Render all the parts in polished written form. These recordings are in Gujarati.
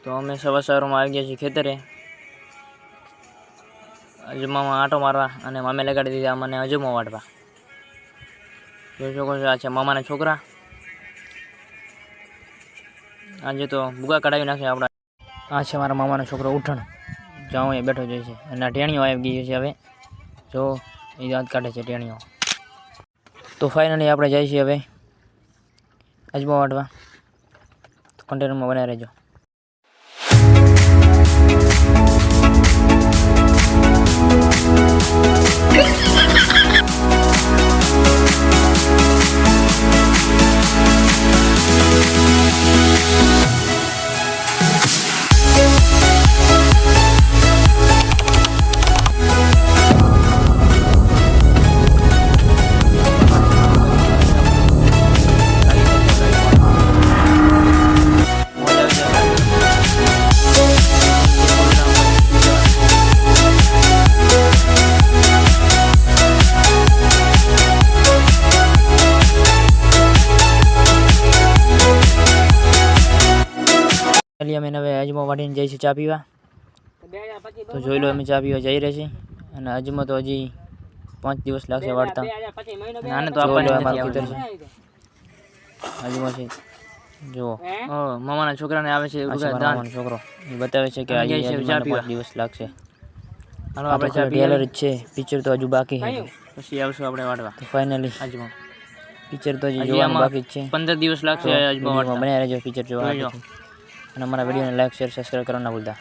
તો અમે સવારમાં આવી ગયા છીએ ખેતરે અજમામાં આંટો મારવા અને મામે લગાડી દીધા મને અજમો વાટવા. જોઈ શકો છો આ છે મામાના છોકરા. આજે તો ભૂગા કઢાવી નાખે આપણા. આ છે મારા મામાનો છોકરો ઉઠણ, જાઉં એ બેઠો જાય છે અને આ ટેણીઓ આવી ગઈ છે. હવે જો એ દાંત કાઢે છે ટેણીઓ. તો ફાઇનલી આપણે જઈએ છીએ હવે અજમો વાટવા. તો કન્ટેનરમાં બનાવી રહેજો. અમે હવે અજમો વાટીને જઈએ છીએ ચા પીવા. તો જોઈ લો અમે ચા પીવા જઈ રહ્યા છીએ અને અજમો તો હજી 5 દિવસ લાગશે વાટતા. આને તો આપણને અમારું ખેતર છે, અજમો છે જો. મામાના છોકરાને આવે છે મામાનો છોકરો, એ બતાવે છે કે હજી 5 દિવસ લાગશે. હાલો આપણે ચા ટેલર જ છે, પિક્ચર તો હજુ બાકી છે. પછી આવશું આપણે વાટવા. તો ફાઇનલી અજમો પિક્ચર તો હજી જોવાનું બાકી જ છે. 15 દિવસ લાગશે અજમો વાટવા. બનાવી રહેજો પિક્ચર જોવા. અને અમારા વિડીયોને લાઈક શેર સબસ્ક્રાઈબ કરવાનું ના ભૂલતા.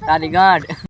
તારી ગાંઠ